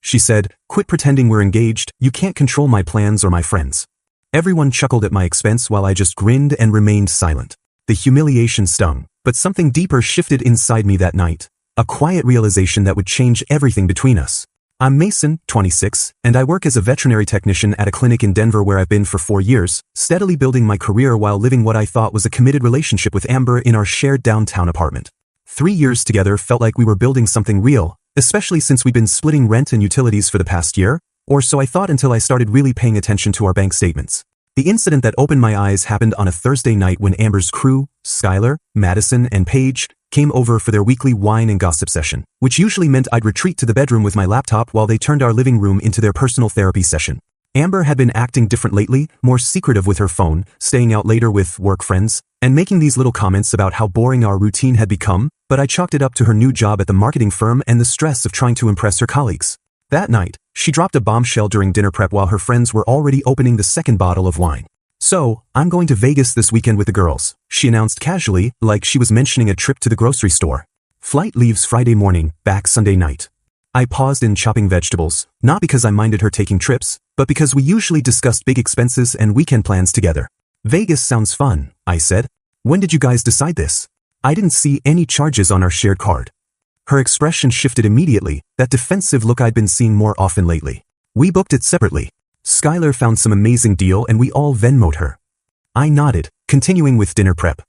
she said. "Quit pretending we're engaged, you can't control my plans or my friends." Everyone chuckled at my expense while I just grinned and remained silent. The humiliation stung, but something deeper shifted inside me that night. A quiet realization that would change everything between us. I'm Mason, 26, and I work as a veterinary technician at a clinic in Denver where I've been for 4 years, steadily building my career while living what I thought was a committed relationship with Amber in our shared downtown apartment. 3 years together felt like we were building something real, especially since we'd been splitting rent and utilities for the past year, or so I thought until I started really paying attention to our bank statements. The incident that opened my eyes happened on a Thursday night when Amber's crew, Skylar, Madison, and Paige, came over for their weekly wine and gossip session, which usually meant I'd retreat to the bedroom with my laptop while they turned our living room into their personal therapy session. Amber had been acting different lately, more secretive with her phone, staying out later with work friends, and making these little comments about how boring our routine had become, but I chalked it up to her new job at the marketing firm and the stress of trying to impress her colleagues. That night, she dropped a bombshell during dinner prep while her friends were already opening the second bottle of wine. "So, I'm going to Vegas this weekend with the girls," she announced casually, like she was mentioning a trip to the grocery store. "Flight leaves Friday morning, back Sunday night." I paused in chopping vegetables, not because I minded her taking trips, but because we usually discussed big expenses and weekend plans together. "Vegas sounds fun," I said. "When did you guys decide this? I didn't see any charges on our shared card." Her expression shifted immediately, that defensive look I'd been seeing more often lately. "We booked it separately. Skylar found some amazing deal and we all Venmo'd her." I nodded, continuing with dinner prep.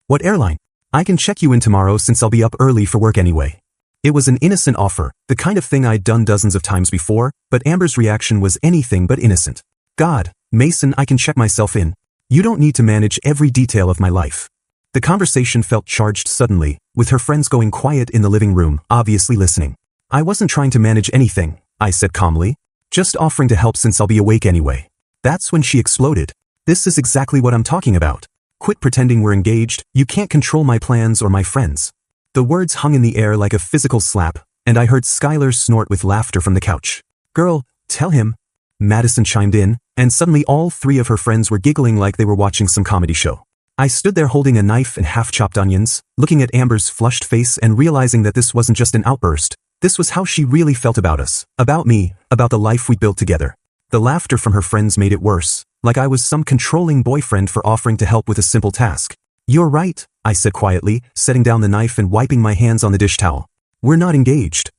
"What airline? I can check you in tomorrow since I'll be up early for work anyway." It was an innocent offer, the kind of thing I'd done dozens of times before, but Amber's reaction was anything but innocent. "God, Mason, I can check myself in. You don't need to manage every detail of my life." The conversation felt charged suddenly, with her friends going quiet in the living room, obviously listening. "I wasn't trying to manage anything," I said calmly. "Just offering to help since I'll be awake anyway." That's when she exploded. "This is exactly what I'm talking about. Quit pretending we're engaged, you can't control my plans or my friends." The words hung in the air like a physical slap, and I heard Skylar snort with laughter from the couch. "Girl, tell him." Madison chimed in, and suddenly all 3 of her friends were giggling like they were watching some comedy show. I stood there holding a knife and half-chopped onions, looking at Amber's flushed face and realizing that this wasn't just an outburst. This was how she really felt about us, about me, about the life we built together. The laughter from her friends made it worse, like I was some controlling boyfriend for offering to help with a simple task. "You're right," I said quietly, setting down the knife and wiping my hands on the dish towel. "We're not engaged."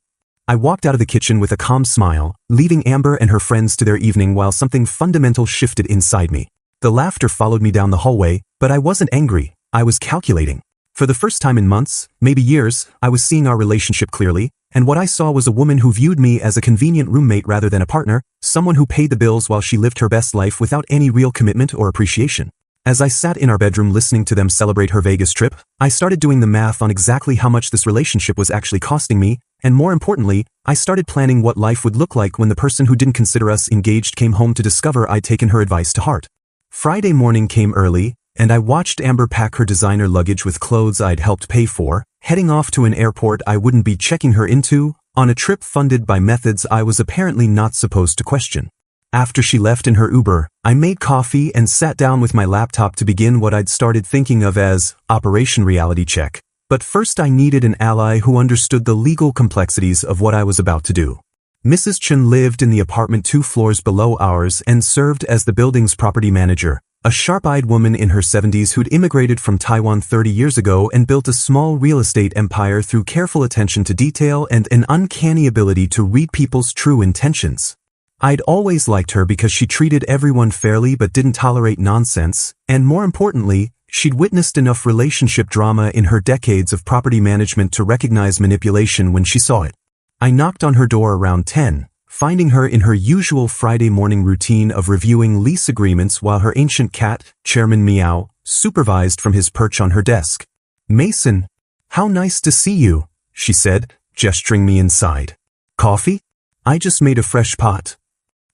I walked out of the kitchen with a calm smile, leaving Amber and her friends to their evening while something fundamental shifted inside me. The laughter followed me down the hallway, but I wasn't angry, I was calculating. For the first time in months, maybe years, I was seeing our relationship clearly, and what I saw was a woman who viewed me as a convenient roommate rather than a partner, someone who paid the bills while she lived her best life without any real commitment or appreciation. As I sat in our bedroom listening to them celebrate her Vegas trip, I started doing the math on exactly how much this relationship was actually costing me, and more importantly, I started planning what life would look like when the person who didn't consider us engaged came home to discover I'd taken her advice to heart. Friday morning came early, and I watched Amber pack her designer luggage with clothes I'd helped pay for, heading off to an airport I wouldn't be checking her into, on a trip funded by methods I was apparently not supposed to question. After she left in her Uber, I made coffee and sat down with my laptop to begin what I'd started thinking of as Operation Reality Check. But first I needed an ally who understood the legal complexities of what I was about to do. Mrs. Chen lived in the apartment 2 floors below ours and served as the building's property manager, a sharp-eyed woman in her 70s who'd immigrated from Taiwan 30 years ago and built a small real estate empire through careful attention to detail and an uncanny ability to read people's true intentions. I'd always liked her because she treated everyone fairly but didn't tolerate nonsense, and more importantly, she'd witnessed enough relationship drama in her decades of property management to recognize manipulation when she saw it. I knocked on her door around 10, finding her in her usual Friday morning routine of reviewing lease agreements while her ancient cat, Chairman Meow, supervised from his perch on her desk. "Mason, how nice to see you," she said, gesturing me inside. "Coffee? I just made a fresh pot."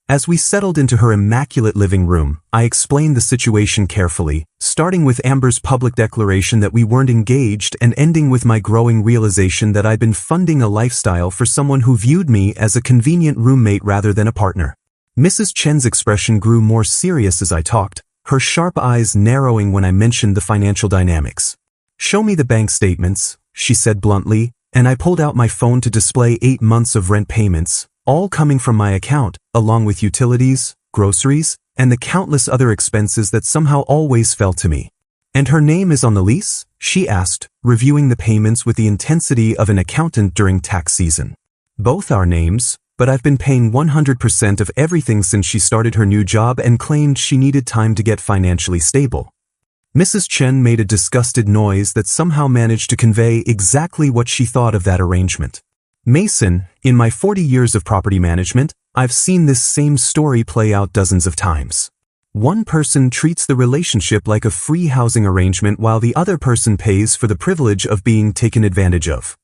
As we settled into her immaculate living room, I explained the situation carefully, starting with Amber's public declaration that we weren't engaged and ending with my growing realization that I'd been funding a lifestyle for someone who viewed me as a convenient roommate rather than a partner. Mrs. Chen's expression grew more serious as I talked, her sharp eyes narrowing when I mentioned the financial dynamics. "Show me the bank statements," she said bluntly, and I pulled out my phone to display 8 months of rent payments, all coming from my account, along with utilities, groceries, and the countless other expenses that somehow always fell to me. "And her name is on the lease?" she asked, reviewing the payments with the intensity of an accountant during tax season. "Both our names, but I've been paying 100% of everything since she started her new job and claimed she needed time to get financially stable." Mrs. Chen made a disgusted noise that somehow managed to convey exactly what she thought of that arrangement. "Mason, in my 40 years of property management, I've seen this same story play out dozens of times. One person treats the relationship like a free housing arrangement while the other person pays for the privilege of being taken advantage of."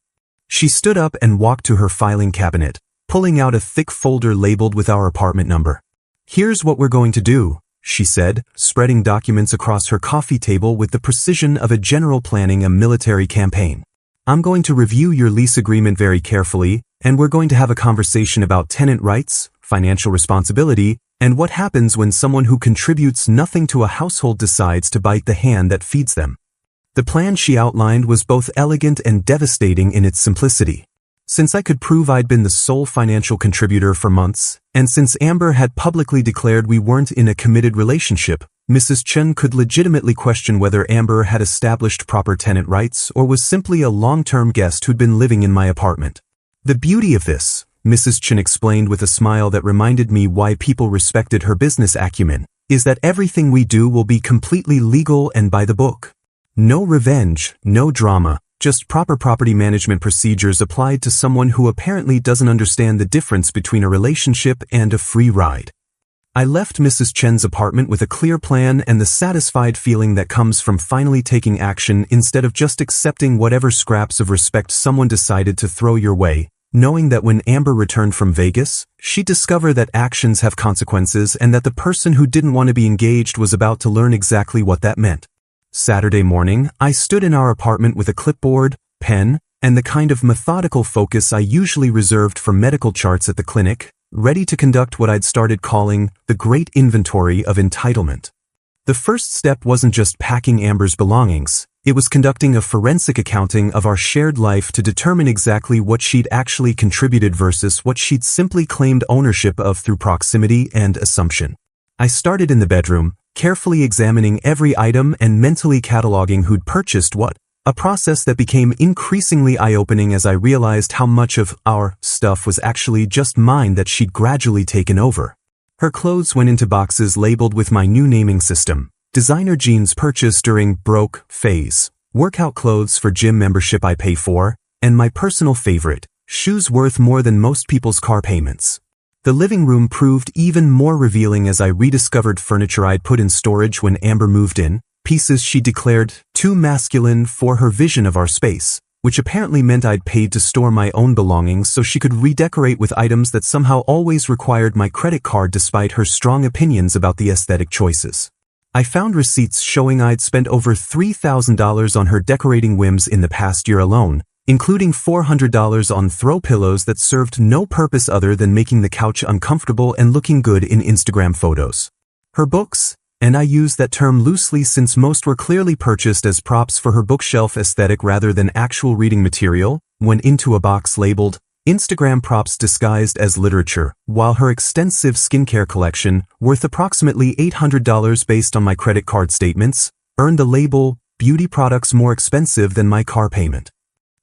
She stood up and walked to her filing cabinet, pulling out a thick folder labeled with our apartment number. "Here's what we're going to do," she said, spreading documents across her coffee table with the precision of a general planning a military campaign. "I'm going to review your lease agreement very carefully, and we're going to have a conversation about tenant rights, financial responsibility, and what happens when someone who contributes nothing to a household decides to bite the hand that feeds them." The plan she outlined was both elegant and devastating in its simplicity. Since I could prove I'd been the sole financial contributor for months, and since Amber had publicly declared we weren't in a committed relationship, Mrs. Chen could legitimately question whether Amber had established proper tenant rights or was simply a long-term guest who'd been living in my apartment. "The beauty of this," Mrs. Chen explained with a smile that reminded me why people respected her business acumen, "is that everything we do will be completely legal and by the book. No revenge, no drama, just proper property management procedures applied to someone who apparently doesn't understand the difference between a relationship and a free ride." I left Mrs. Chen's apartment with a clear plan and the satisfied feeling that comes from finally taking action instead of just accepting whatever scraps of respect someone decided to throw your way, knowing that when Amber returned from Vegas, she'd discover that actions have consequences and that the person who didn't want to be engaged was about to learn exactly what that meant. Saturday morning, I stood in our apartment with a clipboard, pen, and the kind of methodical focus I usually reserved for medical charts at the clinic, ready to conduct what I'd started calling the Great Inventory of Entitlement. The first step wasn't just packing Amber's belongings, it was conducting a forensic accounting of our shared life to determine exactly what she'd actually contributed versus what she'd simply claimed ownership of through proximity and assumption. I started in the bedroom, carefully examining every item and mentally cataloging who'd purchased what, a process that became increasingly eye-opening as I realized how much of our stuff was actually just mine that she'd gradually taken over. Her clothes went into boxes labeled with my new naming system: designer jeans purchased during broke phase, workout clothes for gym membership I pay for, and my personal favorite, shoes worth more than most people's car payments. The living room proved even more revealing as I rediscovered furniture I'd put in storage when Amber moved in, pieces she declared too masculine for her vision of our space, which apparently meant I'd paid to store my own belongings so she could redecorate with items that somehow always required my credit card despite her strong opinions about the aesthetic choices. I found receipts showing I'd spent over $3,000 on her decorating whims in the past year alone, including $400 on throw pillows that served no purpose other than making the couch uncomfortable and looking good in Instagram photos. Her books, and I use that term loosely since most were clearly purchased as props for her bookshelf aesthetic rather than actual reading material, went into a box labeled Instagram props disguised as literature, while her extensive skincare collection, worth approximately $800 based on my credit card statements, earned the label Beauty Products More Expensive Than My Car Payment.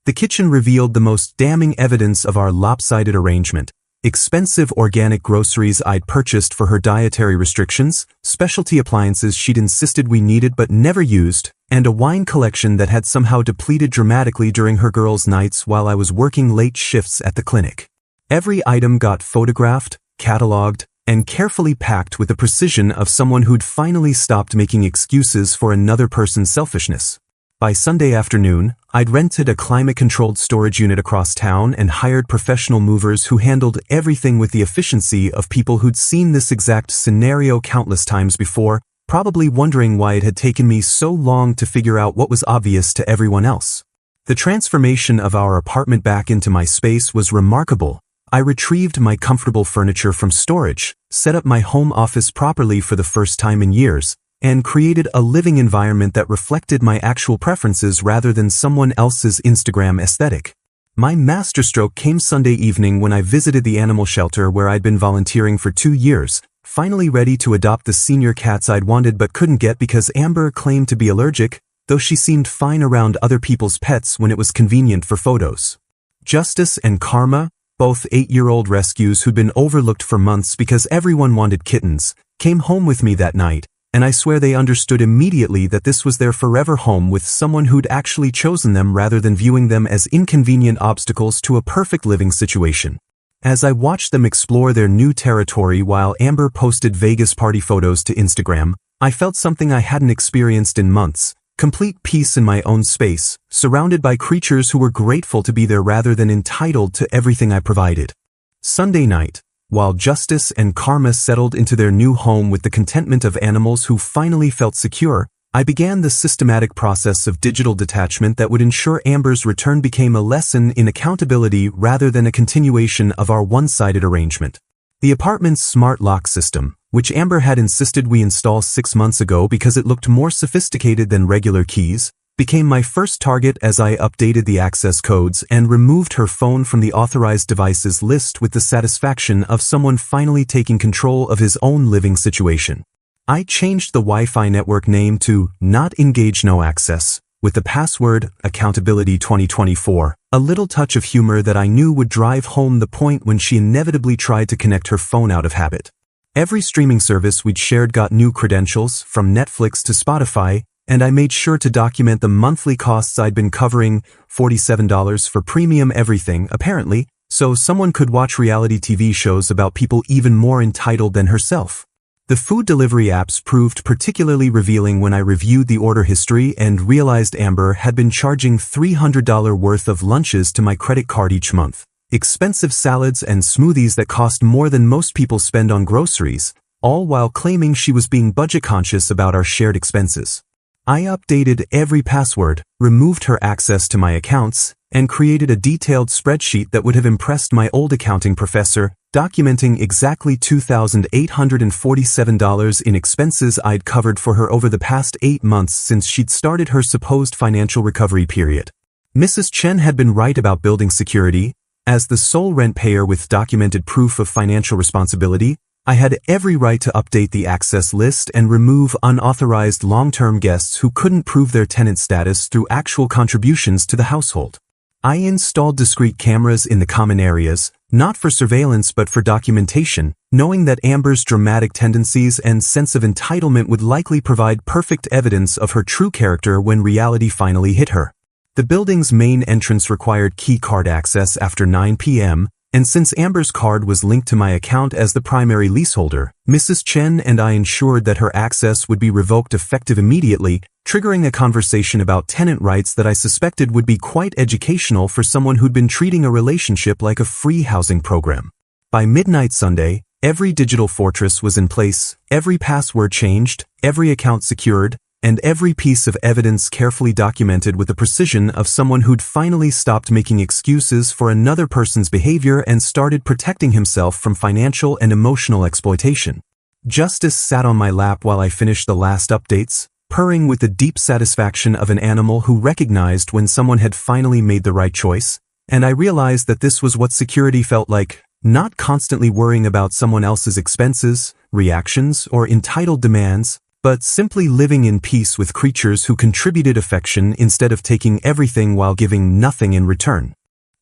The kitchen revealed the most damning evidence of our lopsided arrangement: expensive organic groceries I'd purchased for her dietary restrictions, specialty appliances she'd insisted we needed but never used, and a wine collection that had somehow depleted dramatically during her girls' nights while I was working late shifts at the clinic. Every item got photographed, cataloged, and carefully packed with the precision of someone who'd finally stopped making excuses for another person's selfishness. By Sunday afternoon, I'd rented a climate-controlled storage unit across town and hired professional movers who handled everything with the efficiency of people who'd seen this exact scenario countless times before, probably wondering why it had taken me so long to figure out what was obvious to everyone else. The transformation of our apartment back into my space was remarkable. I retrieved my comfortable furniture from storage, set up my home office properly for the first time in years, and created a living environment that reflected my actual preferences rather than someone else's Instagram aesthetic. My masterstroke came Sunday evening when I visited the animal shelter where I'd been volunteering for 2 years, finally ready to adopt the senior cats I'd wanted but couldn't get because Amber claimed to be allergic, though she seemed fine around other people's pets when it was convenient for photos. Justice and Karma, both 8-year-old rescues who'd been overlooked for months because everyone wanted kittens, came home with me that night, and I swear they understood immediately that this was their forever home with someone who'd actually chosen them rather than viewing them as inconvenient obstacles to a perfect living situation. As I watched them explore their new territory while Amber posted Vegas party photos to Instagram, I felt something I hadn't experienced in months, complete peace in my own space, surrounded by creatures who were grateful to be there rather than entitled to everything I provided. Sunday night, while Justice and Karma settled into their new home with the contentment of animals who finally felt secure, I began the systematic process of digital detachment that would ensure Amber's return became a lesson in accountability rather than a continuation of our one-sided arrangement. The apartment's smart lock system, which Amber had insisted we install 6 months ago because it looked more sophisticated than regular keys, became my first target as I updated the access codes and removed her phone from the authorized devices list with the satisfaction of someone finally taking control of his own living situation. I changed the Wi-Fi network name to Not Engage No Access, with the password Accountability 2024, a little touch of humor that I knew would drive home the point when she inevitably tried to connect her phone out of habit. Every streaming service we'd shared got new credentials, from Netflix to Spotify, and I made sure to document the monthly costs I'd been covering, $47 for premium everything, apparently, so someone could watch reality TV shows about people even more entitled than herself. The food delivery apps proved particularly revealing when I reviewed the order history and realized Amber had been charging $300 worth of lunches to my credit card each month. Expensive salads and smoothies that cost more than most people spend on groceries, all while claiming she was being budget conscious about our shared expenses. I updated every password, removed her access to my accounts, and created a detailed spreadsheet that would have impressed my old accounting professor, documenting exactly $2,847 in expenses I'd covered for her over the past 8 months since she'd started her supposed financial recovery period. Mrs. Chen had been right about building security. As the sole rent payer with documented proof of financial responsibility, I had every right to update the access list and remove unauthorized long-term guests who couldn't prove their tenant status through actual contributions to the household. I installed discrete cameras in the common areas, not for surveillance but for documentation, knowing that Amber's dramatic tendencies and sense of entitlement would likely provide perfect evidence of her true character when reality finally hit her. The building's main entrance required key card access after 9 p.m., and since Amber's card was linked to my account as the primary leaseholder, Mrs. Chen and I ensured that her access would be revoked effective immediately, triggering a conversation about tenant rights that I suspected would be quite educational for someone who'd been treating a relationship like a free housing program. By midnight Sunday, every digital fortress was in place, every password changed, every account secured, and every piece of evidence carefully documented with the precision of someone who'd finally stopped making excuses for another person's behavior and started protecting himself from financial and emotional exploitation. Justice sat on my lap while I finished the last updates, purring with the deep satisfaction of an animal who recognized when someone had finally made the right choice, and I realized that this was what security felt like, not constantly worrying about someone else's expenses, reactions, or entitled demands, but simply living in peace with creatures who contributed affection instead of taking everything while giving nothing in return.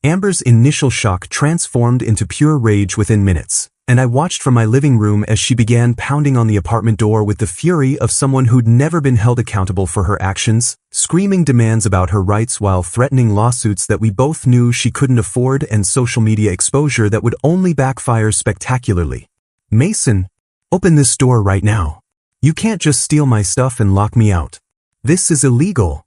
Amber's initial shock transformed into pure rage within minutes, and I watched from my living room as she began pounding on the apartment door with the fury of someone who'd never been held accountable for her actions, screaming demands about her rights while threatening lawsuits that we both knew she couldn't afford and social media exposure that would only backfire spectacularly. "Mason, open this door right now. You can't just steal my stuff and lock me out. This is illegal."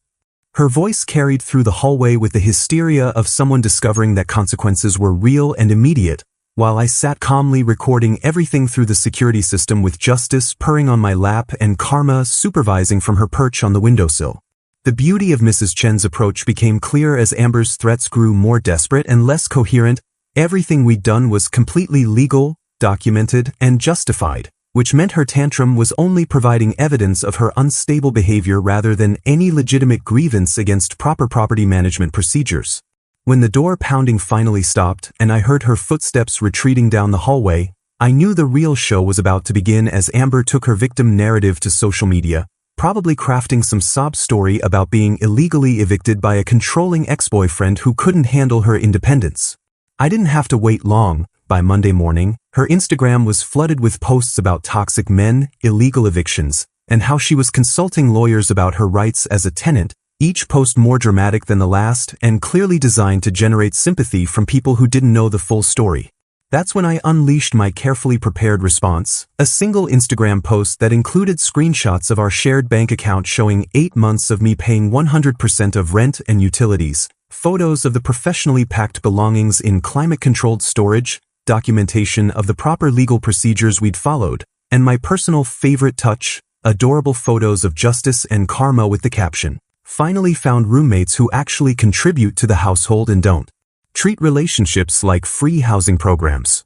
Her voice carried through the hallway with the hysteria of someone discovering that consequences were real and immediate, while I sat calmly recording everything through the security system with Justice purring on my lap and Karma supervising from her perch on the windowsill. The beauty of Mrs. Chen's approach became clear as Amber's threats grew more desperate and less coherent. Everything we'd done was completely legal, documented, and justified, which meant her tantrum was only providing evidence of her unstable behavior rather than any legitimate grievance against proper property management procedures. When the door pounding finally stopped and I heard her footsteps retreating down the hallway, I knew the real show was about to begin as Amber took her victim narrative to social media, probably crafting some sob story about being illegally evicted by a controlling ex-boyfriend who couldn't handle her independence. I didn't have to wait long. By Monday morning, her Instagram was flooded with posts about toxic men, illegal evictions, and how she was consulting lawyers about her rights as a tenant, each post more dramatic than the last and clearly designed to generate sympathy from people who didn't know the full story. That's when I unleashed my carefully prepared response, a single Instagram post that included screenshots of our shared bank account showing 8 months of me paying 100% of rent and utilities, photos of the professionally packed belongings in climate-controlled storage, documentation of the proper legal procedures we'd followed, and my personal favorite touch, adorable photos of Justice and Karma with the caption, "Finally found roommates who actually contribute to the household and don't treat relationships like free housing programs."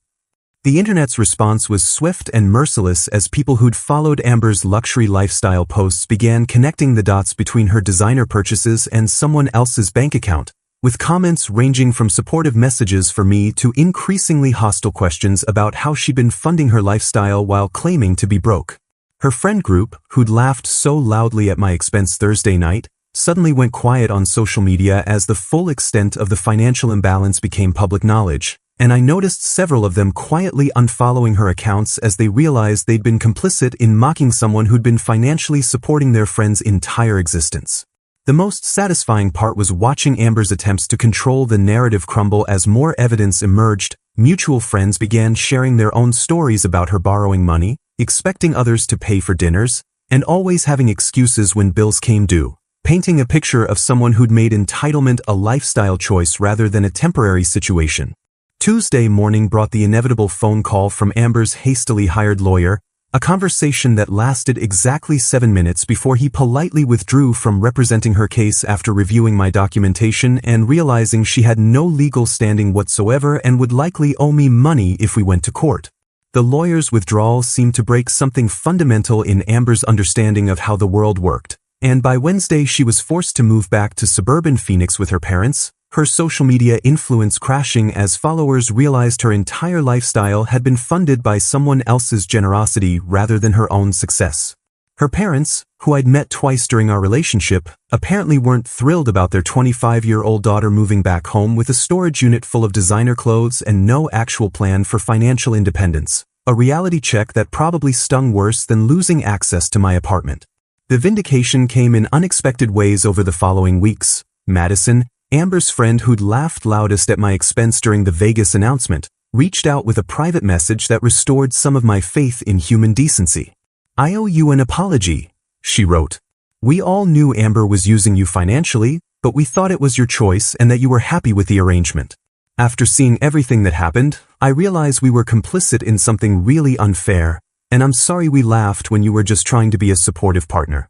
The internet's response was swift and merciless as people who'd followed Amber's luxury lifestyle posts began connecting the dots between her designer purchases and someone else's bank account, with comments ranging from supportive messages for me to increasingly hostile questions about how she'd been funding her lifestyle while claiming to be broke. Her friend group, who'd laughed so loudly at my expense Thursday night, suddenly went quiet on social media as the full extent of the financial imbalance became public knowledge, and I noticed several of them quietly unfollowing her accounts as they realized they'd been complicit in mocking someone who'd been financially supporting their friend's entire existence. The most satisfying part was watching Amber's attempts to control the narrative crumble as more evidence emerged. Mutual friends began sharing their own stories about her borrowing money, expecting others to pay for dinners, and always having excuses when bills came due, painting a picture of someone who'd made entitlement a lifestyle choice rather than a temporary situation. Tuesday morning brought the inevitable phone call from Amber's hastily hired lawyer, a conversation that lasted exactly 7 minutes before he politely withdrew from representing her case after reviewing my documentation and realizing she had no legal standing whatsoever and would likely owe me money if we went to court. The lawyer's withdrawal seemed to break something fundamental in Amber's understanding of how the world worked, and by Wednesday she was forced to move back to suburban Phoenix with her parents, her social media influence crashing as followers realized her entire lifestyle had been funded by someone else's generosity rather than her own success. Her parents, who I'd met twice during our relationship, apparently weren't thrilled about their 25-year-old daughter moving back home with a storage unit full of designer clothes and no actual plan for financial independence, a reality check that probably stung worse than losing access to my apartment. The vindication came in unexpected ways over the following weeks. Madison, Amber's friend who'd laughed loudest at my expense during the Vegas announcement, reached out with a private message that restored some of my faith in human decency. "I owe you an apology," she wrote. "We all knew Amber was using you financially, but we thought it was your choice and that you were happy with the arrangement. After seeing everything that happened, I realized we were complicit in something really unfair, and I'm sorry we laughed when you were just trying to be a supportive partner."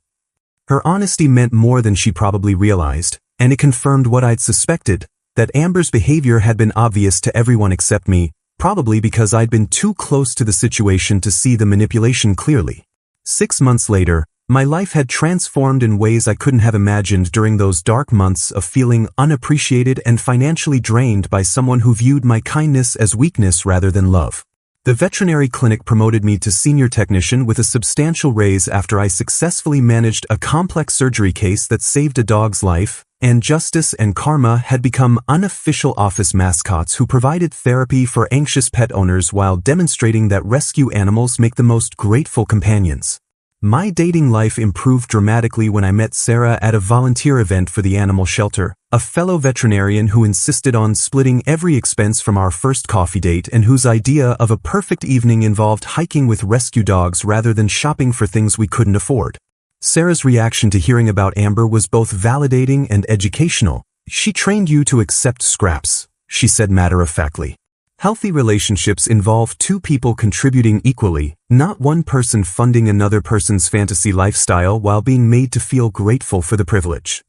Her honesty meant more than she probably realized, and it confirmed what I'd suspected, that Amber's behavior had been obvious to everyone except me, probably because I'd been too close to the situation to see the manipulation clearly. 6 months later, my life had transformed in ways I couldn't have imagined during those dark months of feeling unappreciated and financially drained by someone who viewed my kindness as weakness rather than love. The veterinary clinic promoted me to senior technician with a substantial raise after I successfully managed a complex surgery case that saved a dog's life, and Justice and Karma had become unofficial office mascots who provided therapy for anxious pet owners while demonstrating that rescue animals make the most grateful companions. My dating life improved dramatically when I met Sarah at a volunteer event for the animal shelter, a fellow veterinarian who insisted on splitting every expense from our first coffee date and whose idea of a perfect evening involved hiking with rescue dogs rather than shopping for things we couldn't afford. Sarah's reaction to hearing about Amber was both validating and educational. "She trained you to accept scraps," she said matter-of-factly. Healthy relationships involve two people contributing equally, not one person funding another person's fantasy lifestyle while being made to feel grateful for the privilege.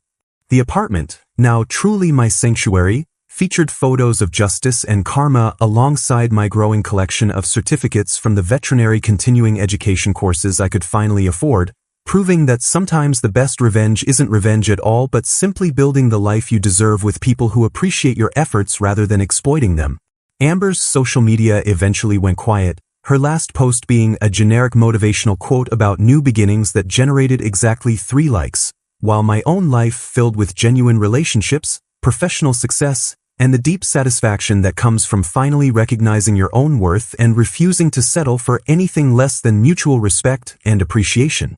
The apartment, now truly my sanctuary, featured photos of Justice and Karma alongside my growing collection of certificates from the veterinary continuing education courses I could finally afford, proving that sometimes the best revenge isn't revenge at all but simply building the life you deserve with people who appreciate your efforts rather than exploiting them. Amber's social media eventually went quiet, her last post being a generic motivational quote about new beginnings that generated exactly 3 likes, while my own life filled with genuine relationships, professional success, and the deep satisfaction that comes from finally recognizing your own worth and refusing to settle for anything less than mutual respect and appreciation.